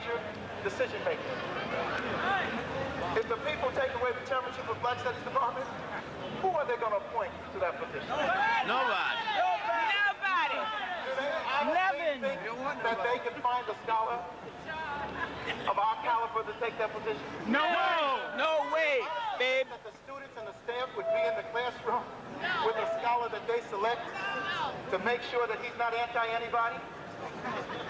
major decision makers. If the people take away the chairmanship of Black Studies Department, who are they going to appoint to that position? Nobody. Do they actually think that they can find a scholar of our caliber to take that position? No way, babe. That the students and the staff would be in the classroom with a scholar that they select to make sure that he's not anti-anybody?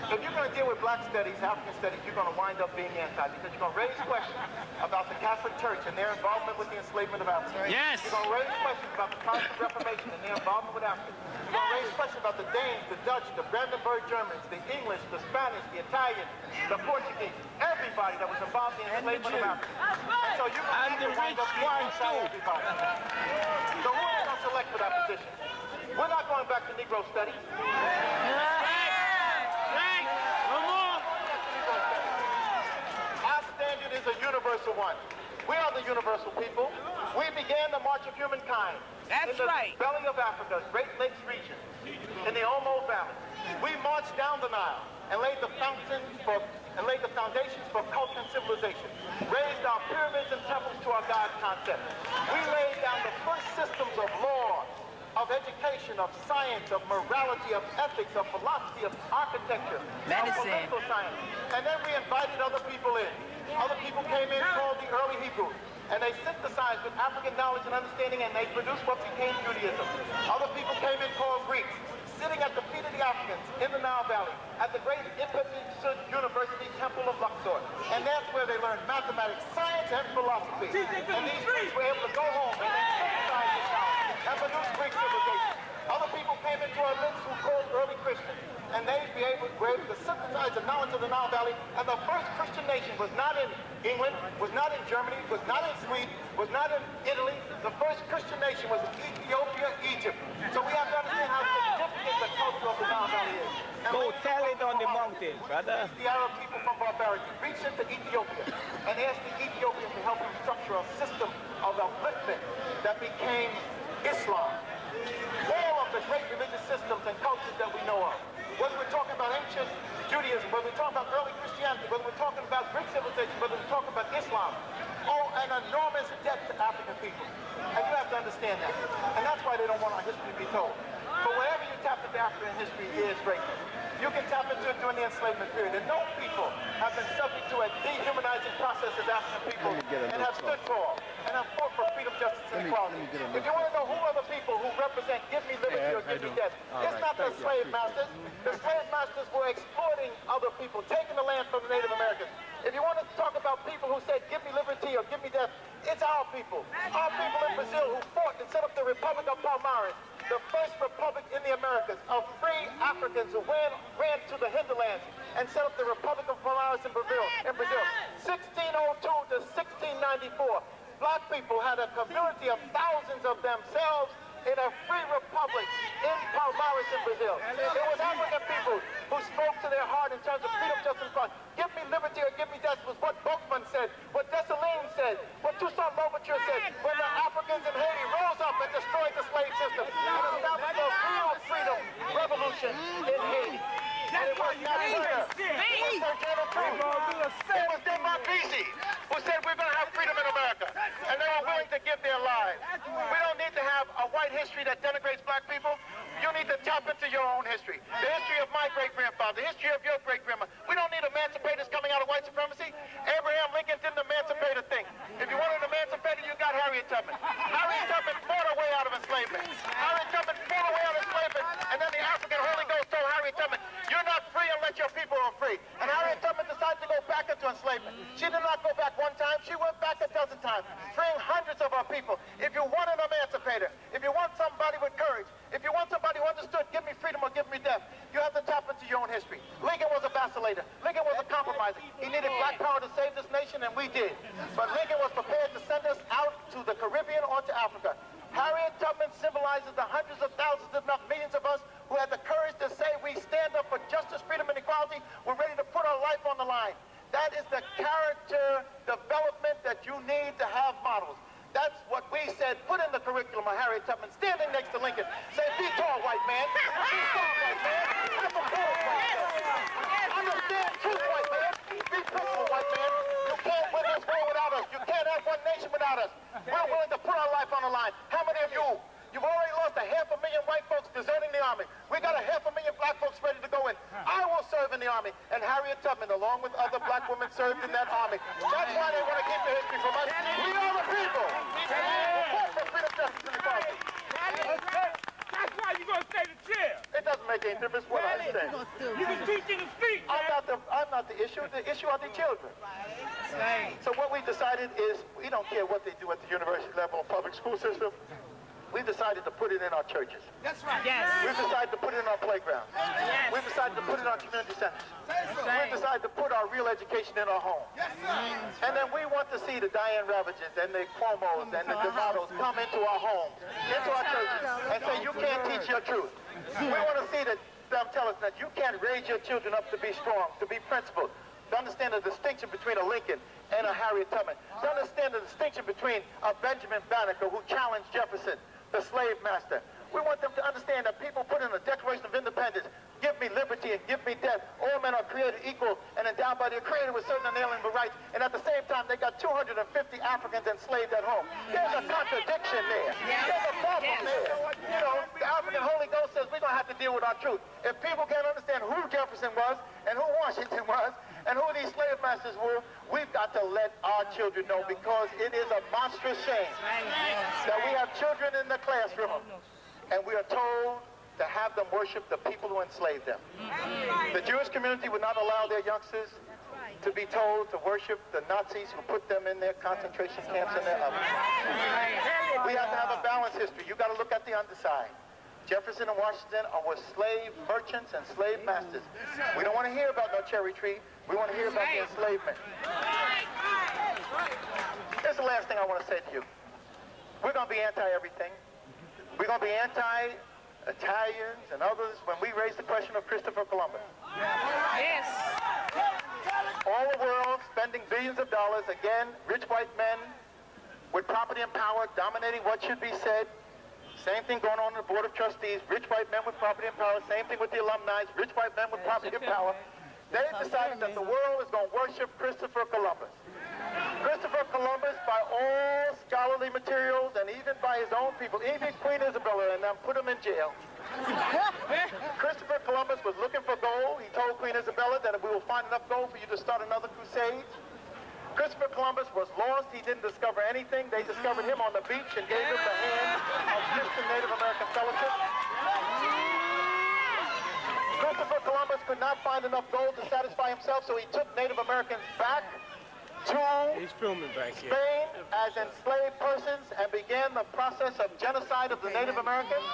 If you're going to deal with black studies, African studies, you're going to wind up being anti, because you're going to raise questions about the Catholic Church and their involvement with the enslavement of Africans. Yes. You're going to raise questions about the Protestant Reformation and their involvement with Africans. You're going to raise questions about the Danes, the Dutch, the Brandenburg Germans, the English, the Spanish, the Italians, the Portuguese, everybody that was involved in the enslavement of Africans. And so you're going to have to wind up being anti-everybody. So who are you going to select for that position? We're not going back to Negro studies. Our standard is a universal one. We are the universal people. We began the march of humankind in the belly of Africa, Great Lakes region, in the Omo Valley. We marched down the Nile and laid the fountains foundations for culture and civilization, raised our pyramids and temples to our God concept. We laid down the first systems of law, of education, of science, of morality, of ethics, of philosophy, of architecture, of political science. And then we invited other people in. Other people came in called the early Hebrews. And they synthesized with African knowledge and understanding, and they produced what became Judaism. Other people came in called Greeks, sitting at the feet of the Africans in the Nile Valley, at the great Ipit University Temple of Luxor. And that's where they learned mathematics, science, and philosophy. And these Greeks were able to go home and they synthesized this knowledge and produce Greek civilization. Other people came into our midst who called early Christians, and they were able to synthesize the knowledge of the Nile Valley. And the first Christian nation was not in England, was not in Germany, was not in Sweden, was not in Italy. The first Christian nation was in Ethiopia, Egypt. So we have to understand how significant the culture of the Nile Valley is. And go tell it on the mountain, brother. The Arab people from barbarity reached into Ethiopia and asked the Ethiopians to help them structure a system of upliftment that became Islam. All of the great religious systems and cultures that we know of, whether we're talking about ancient Judaism, whether we're talking about early Christianity, whether we're talking about Greek civilization, whether we're talking about Islam, owe an enormous debt to African people. And you have to understand that. And that's why they don't want our history to be told. But wherever you tap into African history, it is great. You can tap into it during the enslavement period. And no people have been subject to a dehumanizing process as African people and have stood tall and have fought for freedom, justice, and equality. If you want to know who are the people who represent give me liberty or give me death, it's not the slave masters. The slave masters were exploiting other people, taking the land from the Native Americans. If you want to talk about people who said give me liberty or give me death, it's our people. Our people in Brazil who fought and set up the Republic of Palmares, the first republic in the Americas of free Africans who ran to the hinterlands and set up the Republic of Palmares in Brazil. 1602 to 1694. Black people had a community of thousands of themselves in a free republic in Palmares in Brazil. It was African people who spoke to their heart in terms of freedom, justice, and equality. Give me liberty or give me death was what Boatman said, what Dessalines said, what Toussaint Louverture said, when the Africans in Haiti rose up and destroyed the slave system and established a real freedom revolution in Haiti. And it was not Turner. It was Denmark Vesey who said we're going to have freedom in America. And they were willing to give their lives. We don't need to have a white history that denigrates black people. You need to tap into your own history. The history of my great-grandfather, the history of your great-grandma. We don't need emancipators coming out of white supremacy. Abraham Lincoln didn't emancipate a thing. If you wanted an emancipator, you got Harriet Tubman. Harriet Tubman fought her way out of enslavement. Harriet Tubman fought her way out of enslavement, and then the African Holy Ghost told Harriet Tubman, you're not free unless your people are free. And Harriet Tubman decided to go back into enslavement. She did not go back one time. She went back a dozen times, freeing hundreds of our people. If you want an emancipator, if you want somebody with courage, if you want somebody who understood, give me freedom or give me death, you have to tap into your own history. Lincoln was a vacillator. Lincoln was a compromiser. He needed black power to save this nation, and we did. But Lincoln was prepared to send us out to the Caribbean or to Africa. Harriet Tubman symbolizes the hundreds of thousands, if not millions of us, who had the courage to say we stand up for justice, freedom, and equality. We're ready to put our life on the line. That is the character development that you need to have models. That's what we said, put in the curriculum of Harriet Tubman, standing next to Lincoln. Say, be tall, white man. Be tall, white man. I'm a poor white man. Understand truth, white man. Be principle, white man. You can't win this war without us. You can't have one nation without us. We're willing to put our life on the line. How many of you? You've already lost 500,000 white folks deserting the army. We got 500,000 black folks ready to go in. I will serve in the army. And Harriet Tubman, along with other black women, served in that army. That's why they want to keep the history from us. We are the people. We'll fight for freedom, justice, and equality. That's why you're going to stay the chair. It doesn't make any difference what I say. You can teach in the street, I'm not the issue. The issue are the children. So what we decided is we don't care what they do at the university level or public school system. We decided to put it in our churches. That's right. Yes. We've decided to put it in our playgrounds. Yes. We've decided to put it in our community centers. We've decided to put our real education in our homes. And then we want to see the Diane Ravages and the Cuomos and the D'Amatos come into our homes, into our churches, and say, you can't teach your truth. We want to see them tell us that you can't raise your children up to be strong, to be principled, to understand the distinction between a Lincoln and a Harriet Tubman, to understand the distinction between a Benjamin Banneker who challenged Jefferson, the slave master. We want them to understand that people put in the Declaration of Independence, give me liberty and give me death. All men are created equal and endowed by their Creator with certain inalienable rights. And at the same time, they got 250 Africans enslaved at home. There's a contradiction there. There's a problem there. You know, the African Holy Ghost says we're going to have to deal with our truth. If people can't understand who Jefferson was and who Washington was and who these slave masters were, we've got to let our children know, because it is a monstrous shame that we have children in the classroom and we are told to have them worship the people who enslaved them. The Jewish community would not allow their youngsters to be told to worship the Nazis who put them in their concentration camps and their ovens. We have to have a balanced history. You got to look at the underside. Jefferson and Washington were slave merchants and slave masters. We don't want to hear about no cherry tree. We want to hear about the enslavement. Here's the last thing I want to say to you. We're going to be anti-everything. We're going to be anti-Italians and others when we raise the question of Christopher Columbus. Yes. All the world spending billions of dollars, again, rich white men with property and power dominating what should be said. Same thing going on in the Board of Trustees, rich white men with property and power. Same thing with the alumni, rich white men with property and power. They decided that the world is going to worship Christopher Columbus. Christopher Columbus, by all scholarly materials and even by his own people, even Queen Isabella and them, put him in jail. Christopher Columbus was looking for gold. He told Queen Isabella that we will find enough gold for you to start another crusade. Christopher Columbus was lost. He didn't discover anything. They discovered him on the beach and gave him the hand of Christian Native American fellowship. Christopher Columbus could not find enough gold to satisfy himself, so he took Native Americans back to Spain as enslaved persons and began the process of genocide of the Native Americans.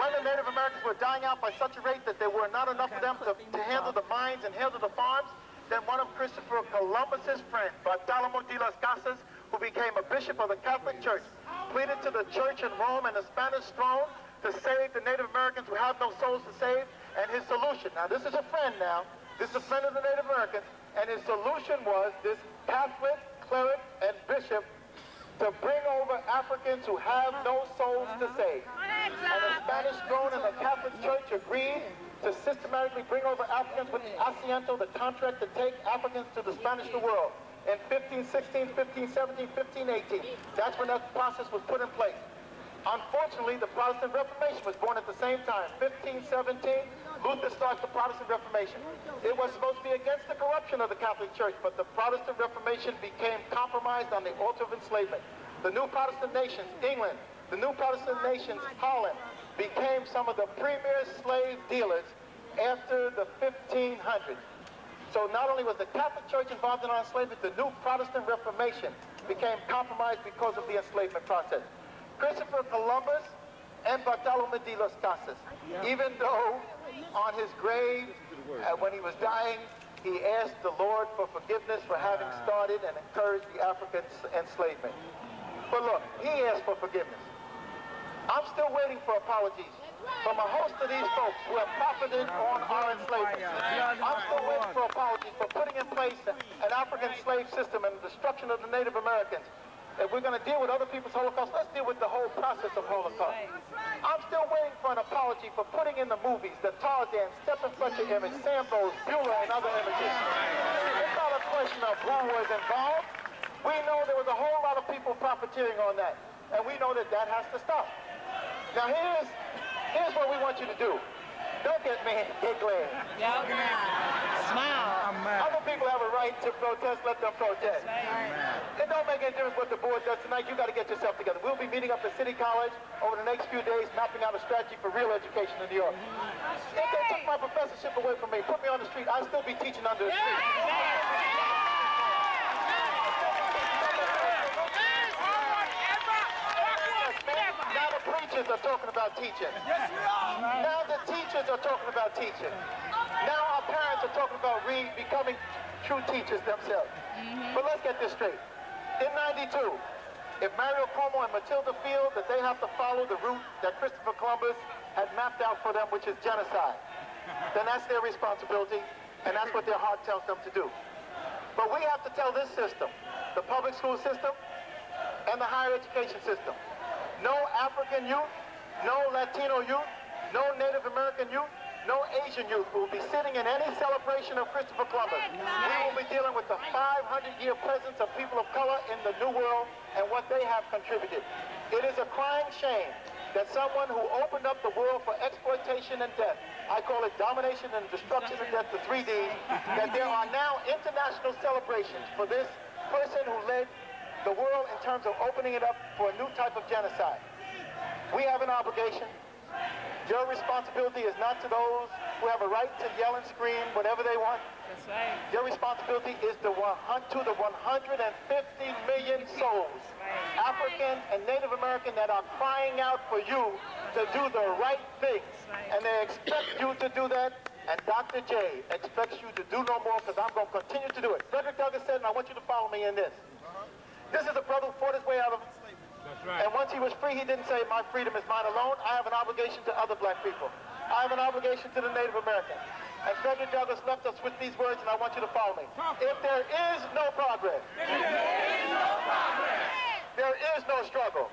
When the Native Americans were dying out by such a rate that there were not enough of them to handle the mines and handle the farms, then one of Christopher Columbus's friends, Bartolomé de las Casas, who became a bishop of the Catholic Church, pleaded to the church in Rome and the Spanish throne to save the Native Americans who have no souls to save. And his solution, now this is a friend now, this is a friend of the Native Americans, and his solution was this Catholic cleric and bishop to bring over Africans who have no souls to save. And the Spanish throne and the Catholic Church agreed to systematically bring over Africans with the asiento, the contract to take Africans to the Spanish New World in 1516, 1517, 1518. That's when that process was put in place. Unfortunately, the Protestant Reformation was born at the same time. 1517, Luther starts the Protestant Reformation. It was supposed to be against the corruption of the Catholic Church, but the Protestant Reformation became compromised on the altar of enslavement. The new Protestant nations, England, the new Protestant nations, Holland, became some of the premier slave dealers after the 1500s. So not only was the Catholic Church involved in our enslavement, the new Protestant Reformation became compromised because of the enslavement process. Christopher Columbus and Bartolomé de las Casas, even though on his grave, when he was dying, he asked the Lord for forgiveness for having started and encouraged the African enslavement. But look, he asked for forgiveness. I'm still waiting for apologies from a host of these folks who have profited on our enslavement. I'm still waiting for apologies for putting in place an African slave system and the destruction of the Native Americans. If we're going to deal with other people's Holocaust, let's deal with the whole process of Holocaust. I'm still waiting for an apology for putting in the movies, the Tarzan, Stephen Fletcher image, Sambo's, Bueller, and other images. It's not question of who was involved. We know there was a whole lot of people profiteering on that, and we know that that has to stop. Now here's what we want you to do. Don't get glad. Yep. Smile. Other people have a right to protest, let them protest. It don't make any difference what the board does tonight. You got to get yourself together. We'll be meeting up at City College over the next few days, mapping out a strategy for real education in New York. If they took my professorship away from me, put me on the street, I'd still be teaching under the street. Now the preachers are talking about teaching. Now the teachers are talking about teaching. Now our parents are talking about becoming true teachers themselves. But let's get this straight. In '92, if Mario Cuomo and Matilda feel that they have to follow the route that Christopher Columbus had mapped out for them, which is genocide, then that's their responsibility, and that's what their heart tells them to do. But we have to tell this system, the public school system and the higher education system, no African youth, no Latino youth, no Native American youth, no Asian youth will be sitting in any celebration of Christopher Columbus. We will be dealing with the 500-year presence of people of color in the New World and what they have contributed. It is a crying shame that someone who opened up the world for exploitation and death, I call it domination and destruction and death, the 3Ds, that there are now international celebrations for this person who led the world in terms of opening it up for a new type of genocide. We have an obligation. Your responsibility is not to those who have a right to yell and scream whatever they want. That's right. Your responsibility is to the 150 million souls, African and Native American, that are crying out for you to do the right thing. And they expect you to do that, and Dr. J expects you to do no more, because I'm going to continue to do it. Frederick Douglass said, and I want you to follow me in this. This is a brother who fought his way out of enslavement. That's right. And once he was free, he didn't say, my freedom is mine alone. I have an obligation to other black people. I have an obligation to the Native Americans. And Frederick Douglass left us with these words, and I want you to follow me. If there is no progress, there is no struggle.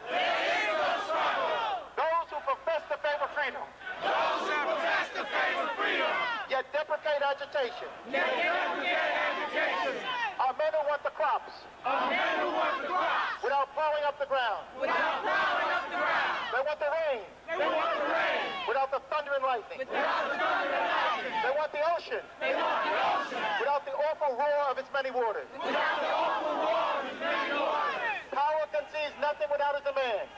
Those who profess to favor freedom, yet deprecate agitation, are men who want the crops, without plowing up the ground. They want the rain, without the thunder and lightning. They want the ocean, without the awful roar of its many waters. Power conceives nothing without a demand.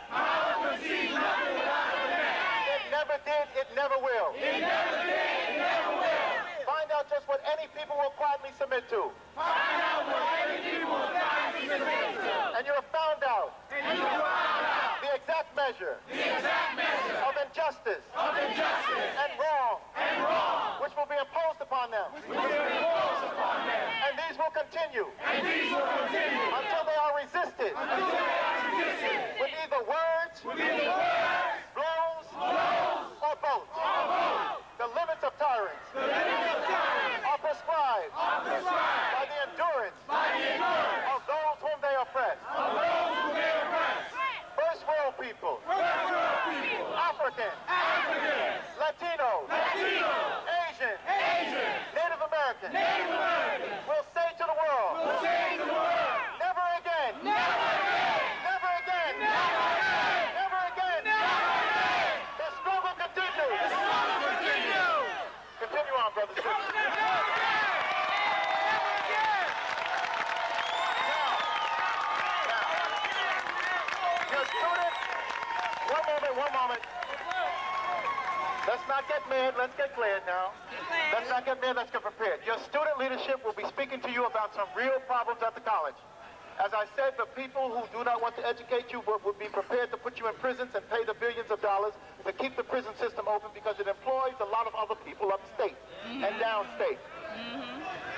It never did, it never will. Find out just what any people will quietly submit to. And you have found out the exact measure of injustice and wrong which will be imposed upon them. And these will continue until they are resisted with either words, blows, or both. The limits of tyrants are prescribed by the endurance of those whom they oppress. First world people, African, Latino, Asian, Native American, will say to the world, never again, never again, never again. The struggle continues. Continue on, brothers and sisters. Your student, one moment. Let's not get mad, let's get clear now. Let's not get mad, let's get prepared. Your student leadership will be speaking to you about some real problems at the college. As I said, the people who do not want to educate you would be prepared to put you in prisons and pay the billions of dollars to keep the prison system open, because it employs a lot of other people upstate and downstate.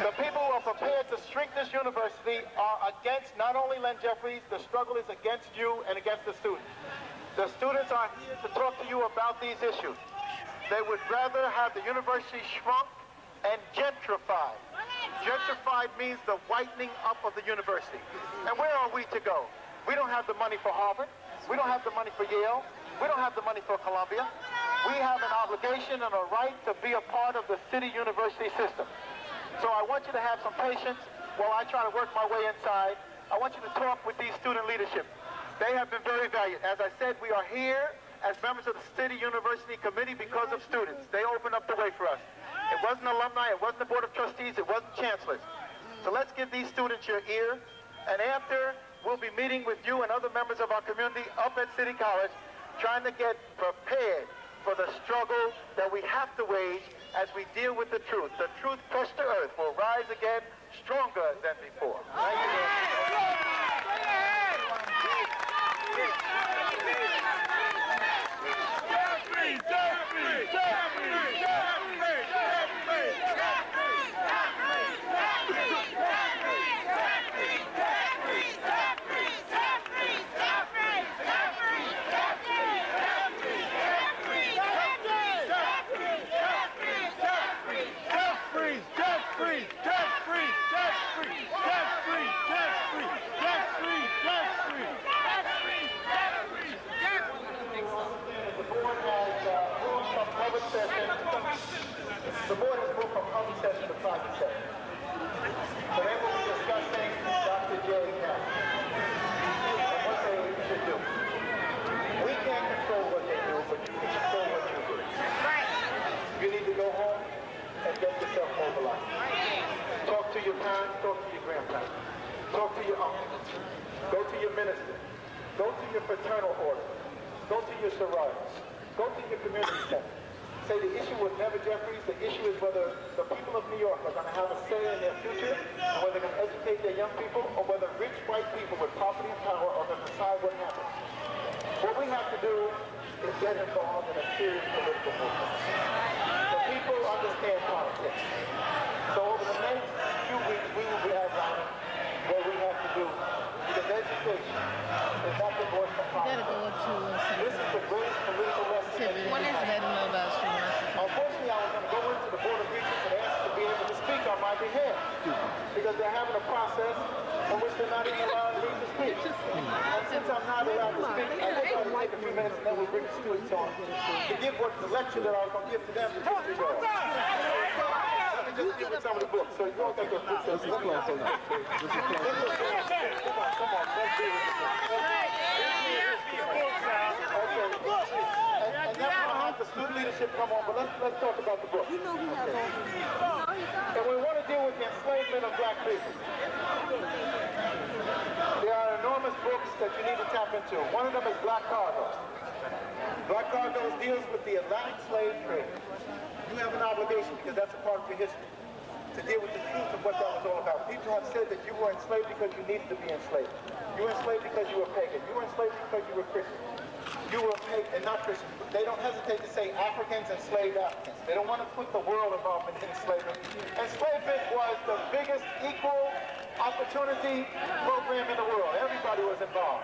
The people who are prepared to shrink this university are against not only Leonard Jeffries, the struggle is against you and against the students. The students are here to talk to you about these issues. They would rather have the university shrunk and gentrified. Gentrified means the whitening up of the university. And where are we to go? We don't have the money for Harvard. We don't have the money for Yale. We don't have the money for Columbia. We have an obligation and a right to be a part of the city university system. So I want you to have some patience. while I try to work my way inside, I want you to talk with these student leadership. They have been very valiant. As I said, we are here as members of the City University Committee because of students. They opened up the way for us. It wasn't alumni, it wasn't the Board of Trustees, it wasn't chancellors. So let's give these students your ear, and after, we'll be meeting with you and other members of our community up at City College, trying to get prepared for the struggle that we have to wage as we deal with the truth. The truth crushed to earth will rise again stronger than before. Thank you. The board has moved from public session to private session. So they will be discussing Dr. J. Campbell and what they should do. We can't control what they do, but you can control what you do. Right. You need to go home and get yourself mobilized. Talk to your parents, talk to your grandparents. Talk to your uncles. Go to your minister. Go to your fraternal order. Go to your sororities. Go to your community center. Say the issue with Leonard Jeffries, the issue is whether the people of New York are going to have a say in their future, and whether they're going to educate their young people, or whether rich white people with property and power are going to decide what happens. What we have to do is get involved in a serious political movement. The people understand politics. So over the next few weeks, we will be outlining what we have to do, because education is not the voice of Gotta politics. go to This is the greatest political lesson. When is that know about streaming? Unfortunately, I was going to go into the Board of Regents and ask to be able to speak on my behalf, because they're having a process in which they're not even allowing me to speak. And since I'm not allowed to speak, I just want to take a few minutes and then we'll bring the students on to give what the lecture that I was going to give to them to history ball. Let me just give you some of the books. So you all got those books. Come on, let's do it. And then we'll have the student leadership come on, but let's talk about the book. And we want to deal with the enslavement of black people. There are enormous books that you need to tap into. One of them is Black Cargo. Black Cargo deals with the Atlantic slave trade. You have an obligation, because that's a part of your history, to deal with the truth of what that was all about. People have said that you were enslaved because you needed to be enslaved. You were enslaved because you were pagan. You were enslaved because you were Christian. You were pagan and not Christian. They don't hesitate to say Africans enslaved Africans. They don't want to put the world involvement in enslavement. Enslavement was the biggest equal opportunity program in the world. Everybody was involved.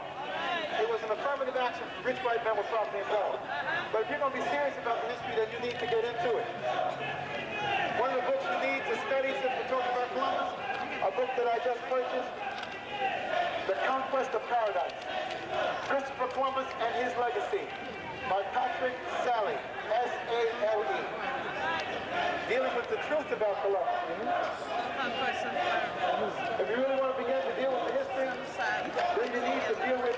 It was an affirmative action for rich white men with property and power. But if you're going to be serious about the history, then you need to get into it. One of the books you need to study, since we're talking about Columbus, a book that I just purchased, The Conquest of Paradise, Christopher Columbus and His Legacy, by Patrick Sally, S-A-L-E. Dealing with the truth about Columbus. If you really want to begin to deal with the history, then you need to deal with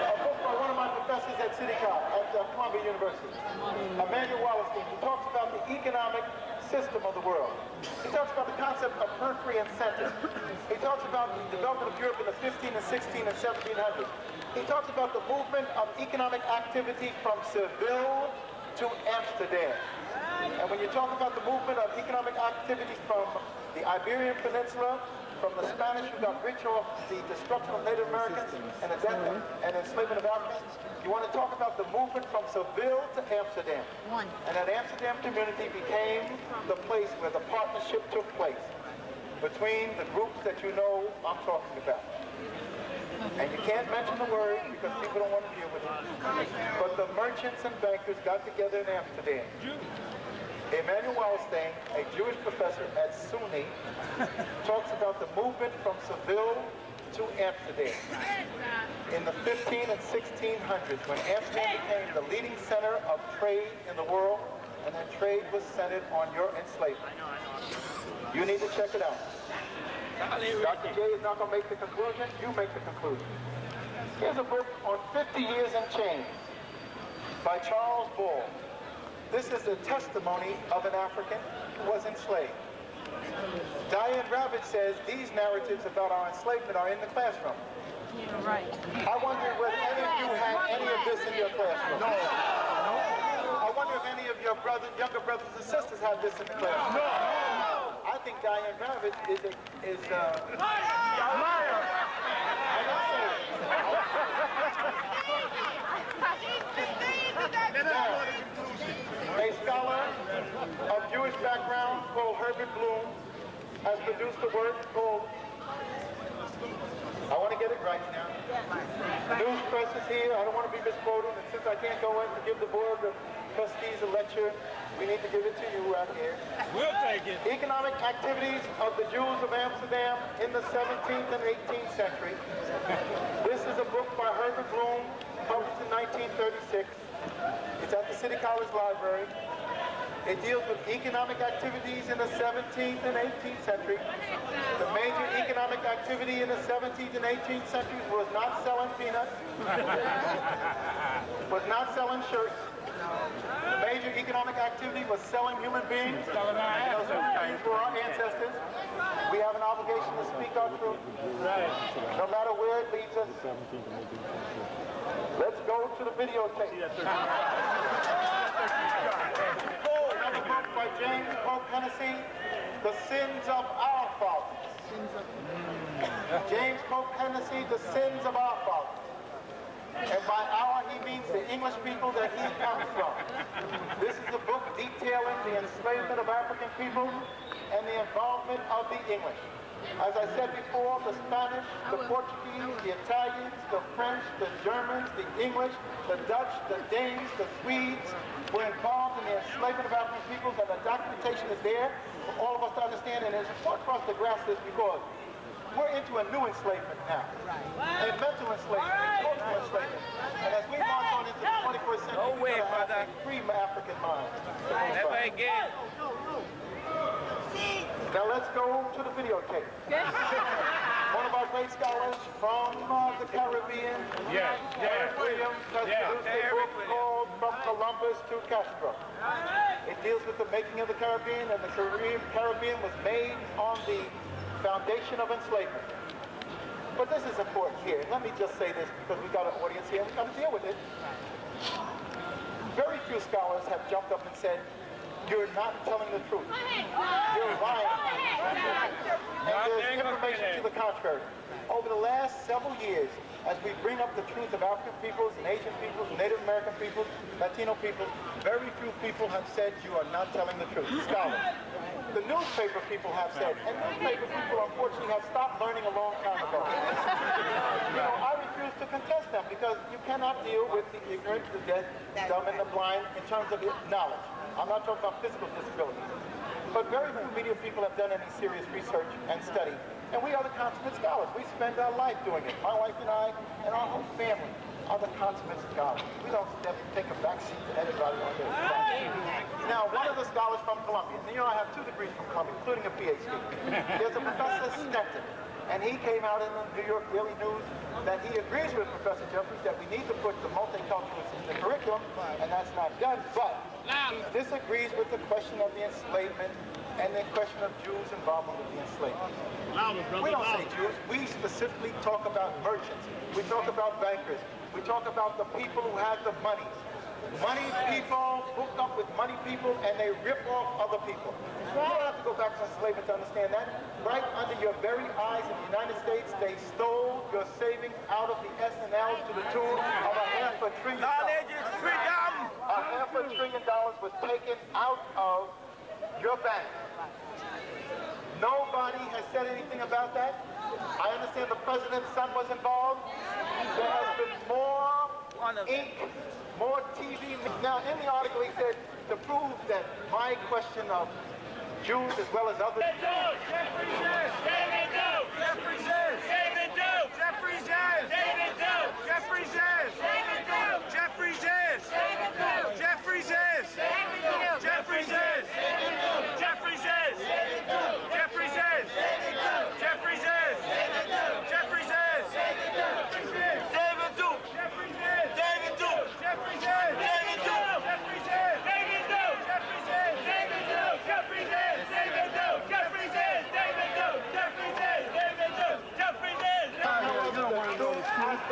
a book by one of my professors at City College, at Columbia University, Emmanuel Wallerstein, who talks about the economic system of the world. He talks about the concept of periphery and center. He talks about the development of Europe in the 15 and 16 and 1700s. He talks about the movement of economic activity from Seville to Amsterdam. And when you talk about the movement of economic activity from the Iberian Peninsula, from the Spanish who got rich off the destruction of Native Americans and the death and enslavement of Africans, you want to talk about the movement from Seville to Amsterdam. And that Amsterdam community became the place where the partnership took place between the groups that you know I'm talking about. And you can't mention the word because people don't want to deal with it. But the merchants and bankers got together in Amsterdam. Emmanuel Wallerstein, a Jewish professor at SUNY, talks about the movement from Seville to Amsterdam. In the 15 and 1600s, when Amsterdam became the leading center of trade in the world, and their trade was centered on your enslavement. You need to check it out. Dr. J is not going to make the conclusion. You make the conclusion. Here's a book on 50 Years in Chains by Charles Ball. This is the testimony of an African who was enslaved. Diane Rabbit says these narratives about our enslavement are in the classroom. Yeah, right. I wonder whether any of you had any of this in your classroom. No. I wonder if any of your younger brothers and sisters had this in the classroom. No. I think Diane Rabbit is a liar. A scholar of Jewish background called Herbert Bloom has produced a work called, I want to get it right now. News press is here. I don't want to be misquoted, and since I can't go in to give the board of trustees a lecture, we need to give it to you out here. We'll take it. Economic activities of the Jews of Amsterdam in the 17th and 18th century. This is a book by Herbert Bloom, published in 1936. It's at the City College Library. It deals with economic activities in the 17th and 18th century. The major economic activity in the 17th and 18th centuries was not selling peanuts, was not selling shirts. The major economic activity was selling human beings. Those human beings were our ancestors. We have an obligation to speak our truth, no matter where it leads us. Let's go to the videotape. Another book by James Pope Hennessy, The Sins of Our Fathers. James Pope Hennessy, The Sins of Our Fathers. And by our, he means the English people that he comes from. This is a book detailing the enslavement of African people and the involvement of the English. As I said before, the Spanish, the Portuguese, the Italians, the French, the Germans, the English, the Dutch, the Danes, the Swedes were involved in the enslavement of African peoples, and the documentation is there for all of us to understand, and it's important for us to grasp this because we're into a new enslavement now. A mental enslavement, a cultural enslavement. And as we march on into the 21st century, we're going to have a free African mind. Never again. Now let's go to the videotape. One of our great scholars from the Caribbean, Williams, has produced a book called From Columbus to Castro. It deals with the making of the Caribbean, and the Caribbean was made on the foundation of enslavement. But this is important here. Let me just say this because we've got an audience here and we've got to deal with it. Very few scholars have jumped up and said, you're not telling the truth. You're lying. And there's information to the contrary. Over the last several years, as we bring up the truth of African peoples and Asian peoples, Native American peoples, Latino peoples, very few people have said you are not telling the truth. Scholars. The newspaper people have said, and newspaper people unfortunately have stopped learning a long time ago. I refuse to contest them because you cannot deal with the ignorant, the deaf, dumb, and the blind in terms of knowledge. I'm not talking about physical disabilities. But very few media people have done any serious research and study. And we are the consummate scholars. We spend our life doing it. My wife and I and our whole family are the consummate scholars. We don't take a backseat to anybody on this. Now, one of the scholars from Columbia, and I have 2 degrees from Columbia, including a PhD. There's a Professor Stenton, and he came out in the New York Daily News that he agrees with Professor Jeffries that we need to put the multiculturalism in the curriculum, and that's not done, but he disagrees with the question of the enslavement and the question of Jews' involvement with the enslavement. We don't say Jews. We specifically talk about merchants. We talk about bankers. We talk about the people who had the money. Money people hooked up with money people, and they rip off other people. You don't have to go back to enslavement to understand that. Right under your very eyes in the United States, they stole your savings out of the S&Ls to the tune of $500 billion. Knowledge is freedom! $500 billion was taken out of your bank. Nobody has said anything about that. I understand the president's son was involved. There has been more ink, more TV. Now, in the article, he said to prove that my question of Jews as well as others. Jeffries says! David Doe! Jeffries says! David Doe! Jeffries says! David Doe! Jeffries says! David Doe! Jeffries says! David Doe! Jeffries says! David Doe!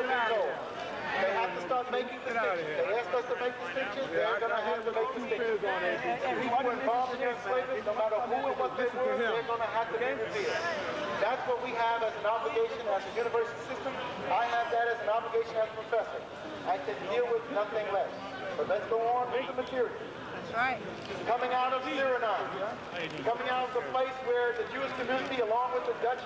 already been told. They have to start making distinctions. They asked us to make distinctions. They're going to have to make distinctions. People involved in enslavement, no matter who and what they were, they're going to have to be revealed. That's what we have as an obligation as a university system. I have that as an obligation as a professor. I can deal with nothing less. But let's go on with the material. That's right. Coming out of Suriname, coming out of the place where the Jewish community, along with the Dutch...